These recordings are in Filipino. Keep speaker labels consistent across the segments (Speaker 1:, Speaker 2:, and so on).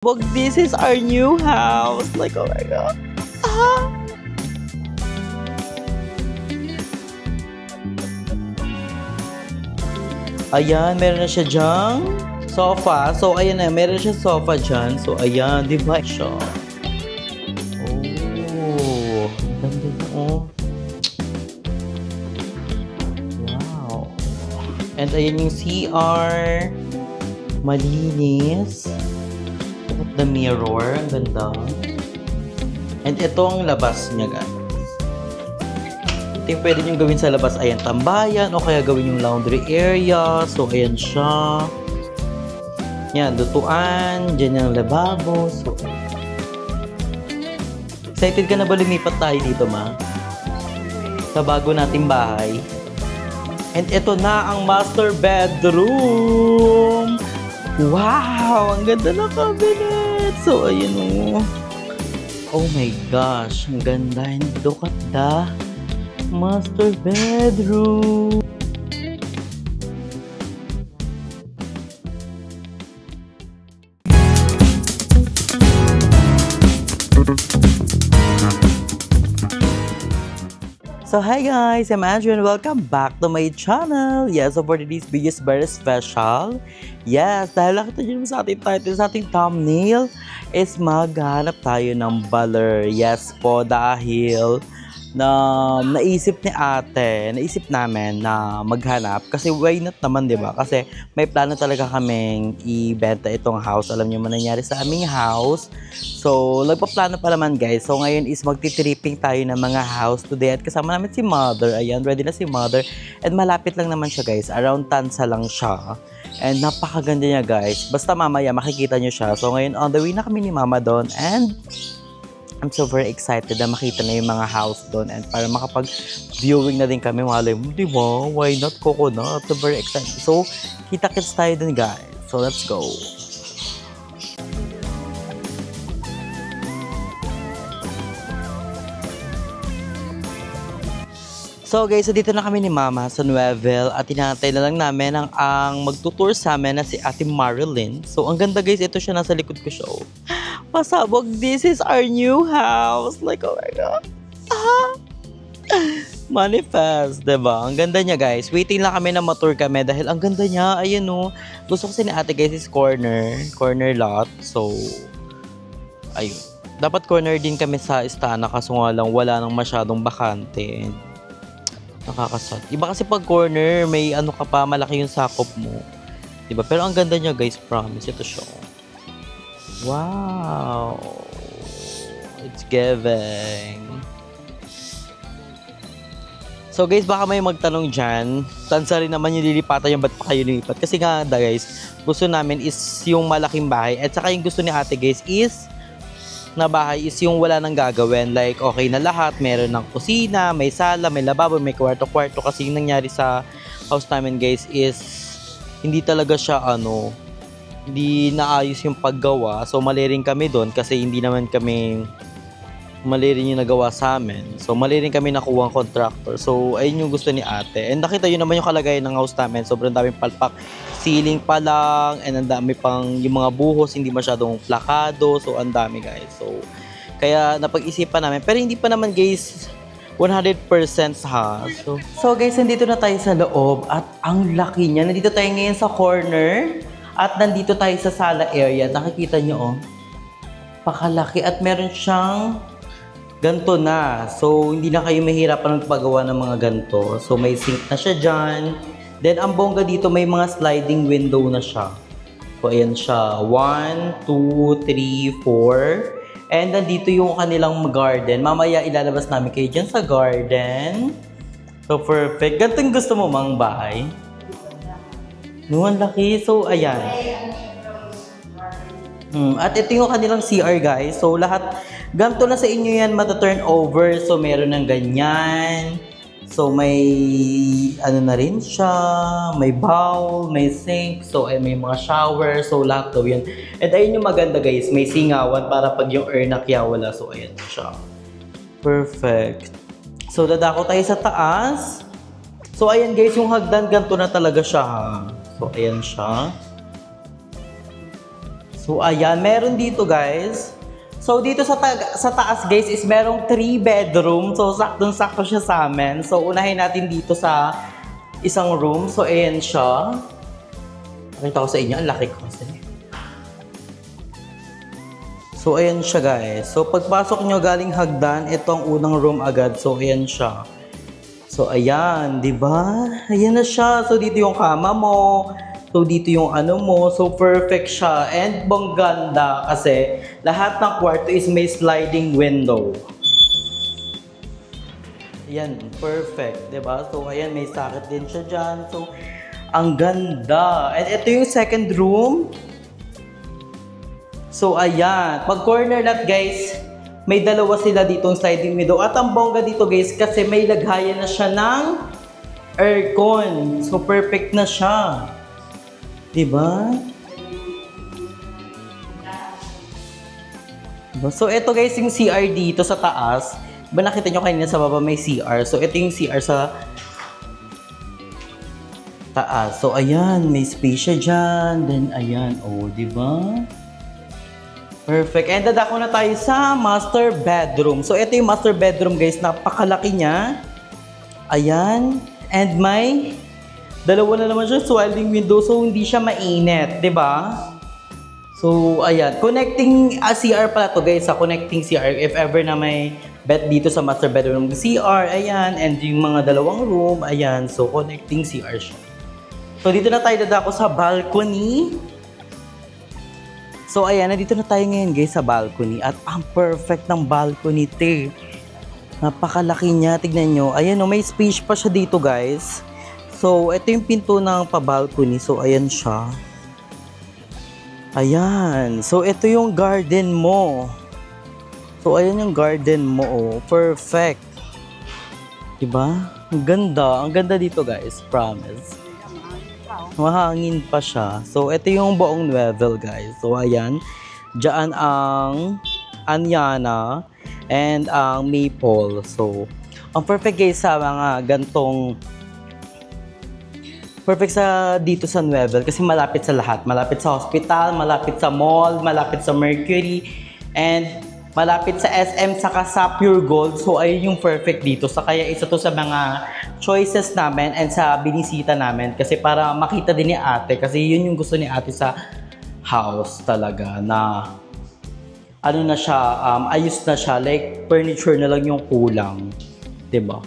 Speaker 1: Look, this is our new house. Like, oh my god. Ah. Ayan, meron na siya dyang sofa. So, ayan na, meron siya sofa dyan. So, ayan, di ba siya? Oh, ganda na, oh. Wow. And ayan yung CR. Malinis. Look at the mirror. Ang ganda. And ito ang labas niya, guys. Ito yung pwede nyo gawin sa labas. Ayan, tambayan. O kaya gawin yung laundry area. So, ayan siya. Yan, lutuan. Diyan yung lababo. So, excited ka na ba lumipat tayo dito, ma? Sa bago nating bahay. And ito na ang master bedroom. Wow! Ang ganda ng cabinet! So, ayun o. Oh my gosh! Ang ganda. And look at the master bedroom. So hi guys, I'm Andrew and welcome back to my channel. Yes, so for today's video is very special. Yes, dahil nakita nyo sa ating title, sa ating thumbnail is maghanap tayo ng baler. Yes po, dahil naisip namin na maghanap kasi why not naman, 'di ba? Kasi may plano talaga kaming ibenta itong house. Alam niyo man nangyari sa aming house. So, nagpaplano pa naman, guys. So, ngayon is magti-tripping tayo ng mga house today at kasama namin si Mother. Ayan, ready na si Mother. And malapit lang naman siya, guys. Around Tansa lang siya. And napakaganda niya, guys. Basta mamaya makikita niyo siya. So, ngayon on the way na kami ni Mama doon and I'm so very excited na makita na yung mga house doon and para makapag-viewing na din kami. Malay mo, di ba? Why not coconut? So very excited. So, kita-kits tayo dun, guys. So, let's go. So guys, so dito na kami ni Mama sa Nuevel at tinatay na lang namin ang magtutour sa amin na si Ate Marilyn. So ang ganda guys, ito siya, nasa likod ko siya. Oh. Pasabog, this is our new house. Like, oh my god. Ah. Manifest, diba? Ang ganda niya guys. Waiting lang kami na matour kami dahil ang ganda niya. Ayun oh. Gusto ko kasi ni Ate guys is corner lot. So, ayun. Dapat corner din kami sa Istana kaso nga lang wala nang masyadong bakante. Nakakasad. Iba kasi pag corner, may ano ka pa, malaki yung sakop mo. Diba? Pero ang ganda niya guys, promise. Ito siya. Wow! It's giving. So guys, baka may magtanong dyan. Tansa rin naman yung lilipatan yung ba't pa kayo lilipat. Kasi nga guys, gusto namin is yung malaking bahay. At saka yung gusto ni Ate guys is na bahay is yung wala nang gagawin. Like, okay na lahat. Meron ng kusina, may sala, may lababo, may kwarto-kwarto. Kasi yung nangyari sa house namin, guys, is hindi talaga siya, hindi naayos yung paggawa. So, mali rin kami doon kasi hindi naman kami mali rin yung nagawa sa amin. So, mali rin kami nakuha ang contractor. So, ayun yung gusto ni Ate. And nakita yun naman yung kalagayan ng house namin. Sobrang daming palpak. Ceiling pa lang, and ang dami pang yung mga buhos, hindi masyadong plakado. So, ang dami guys. So, kaya napag-isipan namin. Pero hindi pa naman guys 100% ha. So guys, nandito na tayo sa loob at ang laki niya. Nandito tayo ngayon sa corner at nandito tayo sa sala area. Nakikita nyo oh. Pakalaki at meron siyang ganto na. So, hindi na kayo mahirapan magpagawa ng mga ganto. So, may sink na siya dyan. Then, ang bongga dito, may mga sliding window na siya. So, ayan siya. 1, 2, 3, 4. And nandito yung kanilang garden. Mamaya, ilalabas namin kayo dyan sa garden. So, perfect. Ganito yung gusto mo mang bahay? No, ang laki. So, ayan. At ito yung kanilang CR, guys. So, lahat, ganito na sa inyo yan mata-turn over. So, meron ng ganyan. So, may ano na rin siya, may bowl, may sink, so may mga shower, so lahat daw yan. At ayun yung maganda guys, may singawan para pag yung nakya wala, so ayan siya. Perfect. So, dadako tayo sa taas. So, ayan guys, yung hagdan, ganito na talaga siya ha. So, ayan siya. So, So, ayan. Meron dito, guys. So, dito sa taas, guys, is merong 3 bedroom. So, saktong-sakto siya sa amin. So, unahin natin dito sa isang room. So, ayan siya. Pakita ko sa inyo. Ang laki ko kasi. So, ayan siya, guys. So, pagpasok nyo galing hagdan, ito ang unang room agad. So, ayan siya. So, ayan. Diba? Ayan na siya. So, dito yung kama mo. So, dito yung ano mo. So, perfect siya. And, ganda kasi lahat ng kwarto is may sliding window. Ayan. Perfect. Diba? So, ayan. May socket din siya dyan. So, ang ganda. And, ito yung second room. So, ayan. Pag corner lot, guys, may dalawa sila ditong sliding window. At ang bongga dito, guys, kasi may laghayan na siya ng aircon. So, perfect na siya. Diba? So, ito guys, yung CR dito sa taas. Diba nakita nyo kanina sa baba may CR? So, ito yung CR sa taas. So, ayan. May space siya dyan. Then, ayan. Oh, diba? Perfect. And dadako na tayo sa master bedroom. So, ito yung master bedroom, guys. Napakalaki niya. Ayan. And may dalawa na naman siya sliding window. So, hindi siya mainit. Diba? So, ayan. Connecting CR pala to, guys. Sa connecting CR. If ever na may bed dito sa master bedroom CR. Ayan. And yung mga dalawang room. Ayan. So, connecting CR siya. So, dito na tayo dadako sa balcony. So, ayan, nandito na tayo ngayon, guys, sa balcony. At ang perfect ng balcony, te. Napakalaki niya. Tignan nyo. Ayan, oh, may space pa siya dito, guys. So, ito yung pinto ng pa-balcony. So, ayan siya. Ayan. So, ito yung garden mo. So, ayan yung garden mo, oh. Perfect. Diba? Ang ganda. Ang ganda dito, guys. Promise. Mahangin pa siya. So, ito yung buong level, guys. So, ayan. Diyan ang Anyana and ang Maple. So, ang perfect, guys, sa mga gantong perfect sa dito sa Nuevel kasi malapit sa lahat. Malapit sa hospital, malapit sa mall, malapit sa Mercury, and malapit sa SM saka sa Pure Gold. So, ayun yung perfect dito. So, kaya isa to sa mga choices namin and sa binisita namin kasi para makita din ni ate kasi yun yung gusto ni ate sa house talaga na ano na siya, ayos na siya. Like, furniture na lang yung kulang. Diba?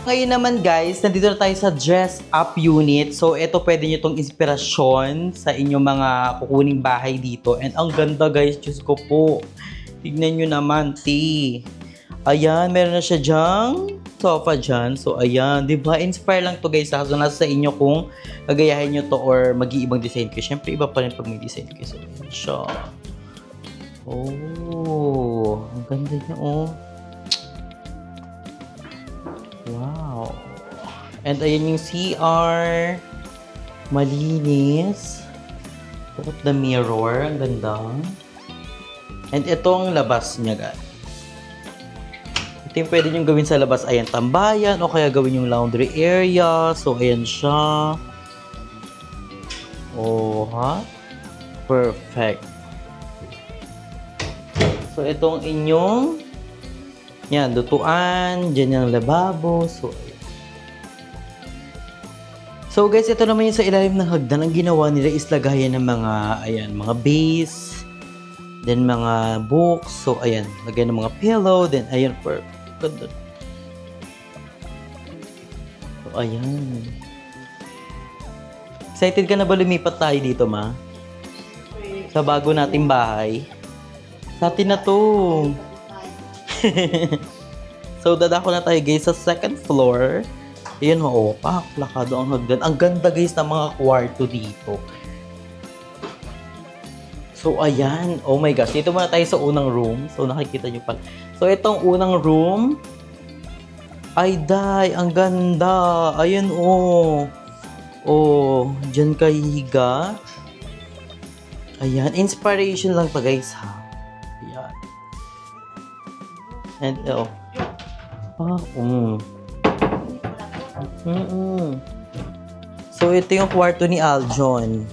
Speaker 1: Ngayon naman guys, nandito na tayo sa dress up unit. So ito pwede nyo itong inspirasyon sa inyong mga kukuning bahay dito. And ang ganda guys, Diyos ko po. Tignan nyo naman, ti. Ayan, meron na siya dyang sofa dyan. So ayan, diba? Inspire lang to guys. So nasa sa inyo kung gagayahin nyo to or mag-iibang design kayo. Siyempre iba pa rin pag may design kayo. So ayan siya. Oh, ang ganda niya oh. Wow. And ayan yung CR. Malinis. Look at the mirror. Ang ganda. And ito ang labas niya, guys. Ito yung pwede nyo gawin sa labas. Ayan, tambayan. O kaya gawin yung laundry area. So, ayan siya. Oh, ha? Perfect. So, itong inyong yan, lutuan, dyan yung lababo. So guys, ito naman yung sa ilalim ng hagdan. Ang ginawa nila is lagayan ng mga, ayan, mga base. Then mga books. So ayan, lagayan ng mga pillow. Then ayan, perfect. So ayan. Excited ka na ba lumipat tayo dito, ma? Sa bago nating bahay? Sa atin na to. So, dadako na tayo guys sa second floor. Ayan o, lakado ang hagdan. Ang ganda guys ng mga kwarto dito. So, ayan. Oh my gosh. Dito muna tayo sa unang room. So, nakikita nyo pa. So, itong unang room. Ay, day. Ang ganda. Ayan o. Oh, dyan kayo higa. Ayan. Inspiration lang pa guys ha. Ayan. And, oh. So, ito yung kwarto ni Aljon.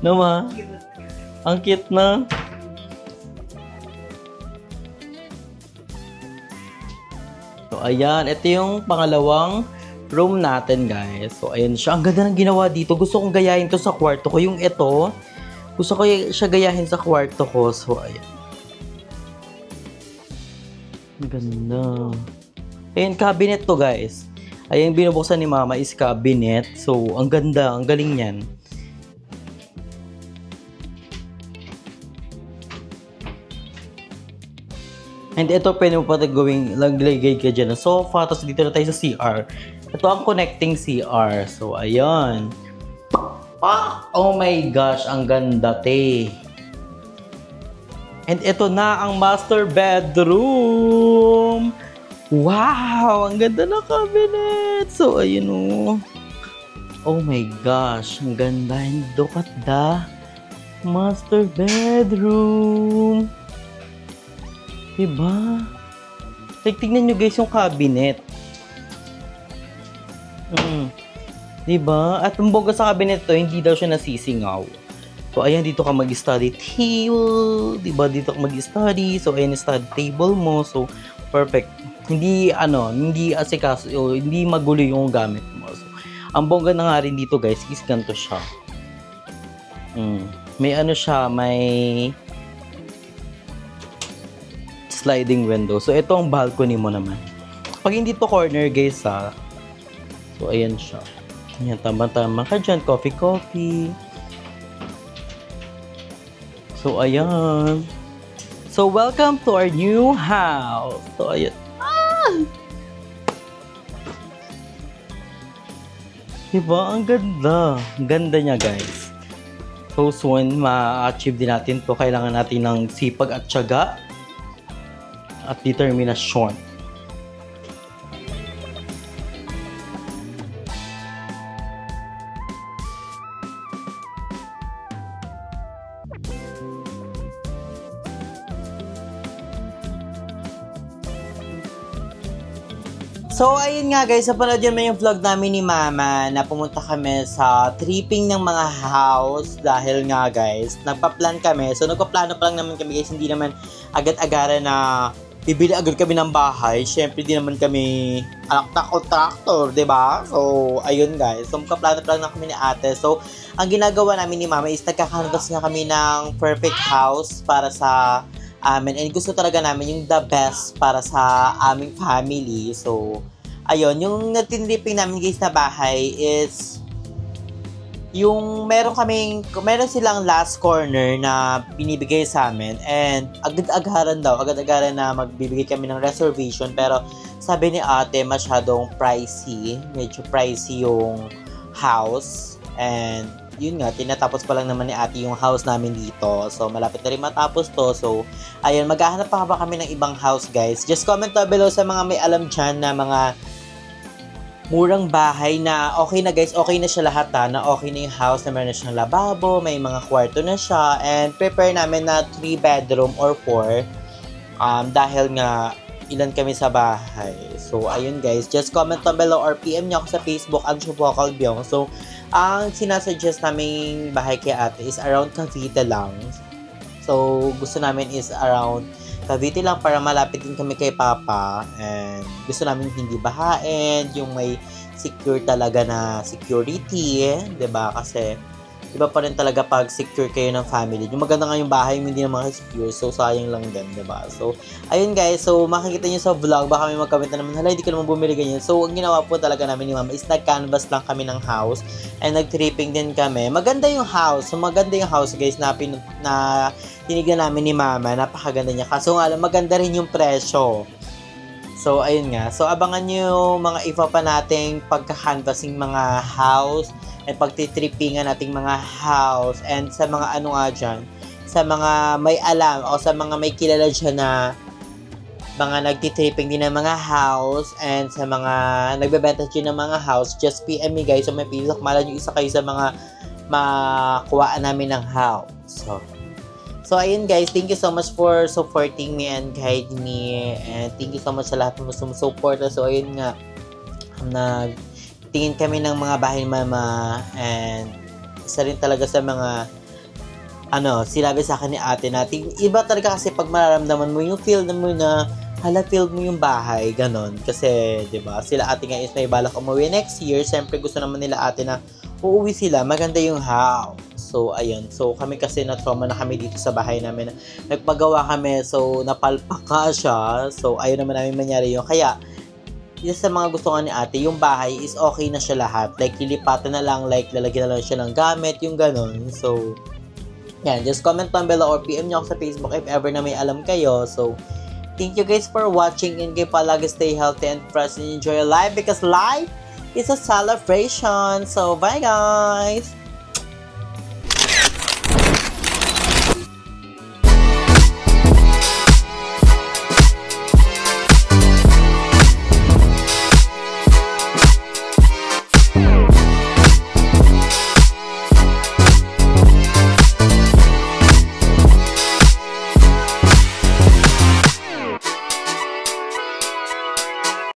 Speaker 1: No, ma? Ang cute na. So, ayan. Ito yung pangalawang room natin, guys. So, ayan siya. Ang ganda ng ginawa dito. Gusto kong gayahin to sa kwarto ko. Yung ito, gusto ko siya gayahin sa kwarto ko. So, ayan. Ang ganda. Ayan, cabinet to guys. Ayan, binubuksan ni mama is cabinet. So, ang ganda. Ang galing yan. And ito, pwede mo pa gawing laglagay ka dyan ng sofa. Tapos dito na tayo sa CR. Ito ang connecting CR. So, ayan. Oh my gosh, ang ganda, te. And ito na ang master bedroom. Wow! Ang ganda na cabinet. So, ayun o. Oh my gosh. Ang ganda. And look at the master bedroom. Diba? Tignan nyo guys yung cabinet. Diba? At ang bongga sa cabinet to, hindi daw siya nasisingaw. So, ayan, dito ka mag-study table. Diba? Dito ka mag-study. So, ayan, study table mo. So, perfect. Hindi, hindi asikaso, hindi magulo yung gamit mo. So, ang bongga na nga rin dito, guys, is ganito siya. May siya, may sliding window. So, ito ang balcony mo naman. Pag hindi to corner, guys, ha. So, ayan siya. Ayan, tama-tama ka dyan. Coffee. So, ayan. So, welcome to our new house. So, ayan. Diba? Ang ganda. Ang ganda niya, guys. So, soon, ma-achieve din natin to. Kailangan natin ng sipag at tiyaga at determinasyon. So, ayun nga guys, napanood yun yung vlog namin ni Mama na pumunta kami sa tripping ng mga house dahil nga guys, nagpa-plan kami. So, nagpa-plano pa lang naman kami guys, hindi naman agad-agaran na bibili agad kami ng bahay. Siyempre, di naman kami alaktak-contractor, diba? So, ayun guys. So, magpa-plano pa lang na kami ni ate. So, ang ginagawa namin ni Mama is nagkakanvas nga kami ng perfect house para sa amin. And gusto talaga namin yung the best para sa aming family. So, ayun, yung natinriping namin guys na bahay is yung meron silang last corner na binibigay sa amin and agad-agaran na magbibigay kami ng reservation, pero sabi ni ate masyadong pricey, medyo pricey yung house, and yun nga, tinatapos pa lang naman ni ate yung house namin dito, so malapit na rin matapos to. So ayun, maghahanap pa ba kami ng ibang house guys? Just comment down below sa mga may alam dyan na mga murang bahay na okay na guys, okay na siya lahat na okay na yung house, na meron na siyang lababo, may mga kwarto na siya, and prepare namin na 3 bedroom or 4 dahil nga ilan kami sa bahay. So ayun guys, just comment down below or PM niyo ako sa Facebook at Shubokal Byong. So ang sinasuggest naming bahay kay ate is around Cavite lang. So gusto namin is around Cavite lang para malapit din kami kay Papa, and gusto namin hindi bahain, yung may secure talaga na security, 'di ba? Kasi iba pa rin talaga pag secure kayo ng family. Yung maganda nga yung bahay, hindi naman secure, so sayang lang din, 'di ba? So ayun guys, so makikita niyo sa vlog, baka may mag-comment na naman, hala, hindi ka naman bumili ganyan. So ang ginawa po talaga namin ni Mama is nag-canvas lang kami ng house and nag-tripping din kami. Maganda yung house. So maganda yung house guys na tinignan namin ni Mama, napakaganda niya. Kaso nga lang, maganda rin yung presyo. So ayun nga. So abangan niyo mga iba pa nating pagka-canvassing mga house and pagtitrippingan nating mga house, and sa mga ano nga dyan, sa mga may alam o sa mga may kilala dyan na mga nagtitripping din ng mga house and sa mga nagbebenta dyan ng mga house, just PM me guys. So may pisak malan yung isa kayo sa mga makuhaan namin ng house. So ayun guys, thank you so much for supporting me and guide me, and thank you so much sa lahat ng sumusuport. So ayun nga, tingin kami ng mga bahay ni Mama, and isa rin talaga sa mga sinabi sa akin ni ate natin, iba talaga kasi pag mararamdaman mo yung feel mo na feel mo yung bahay, ganon. Kasi 'di ba, sila ate nga is may balak umuwi next year. Siyempre gusto naman nila ate na uuwi sila, maganda yung house. So ayun, so kami kasi na trauma na kami dito sa bahay namin, nagpagawa kami, so napalpaka siya. So ayun naman namin mangyari yun, kaya isa sa mga gusto nga ni ate, yung bahay is okay na siya lahat. Like, lilipatan na lang, like, lalagyan na lang siya ng gamit, yung ganon. So, yan. Just comment down below or PM nyo ako sa Facebook if ever na may alam kayo. So, thank you guys for watching, and kayo palagi stay healthy and fresh and enjoy your life, because life is a celebration. So, bye guys!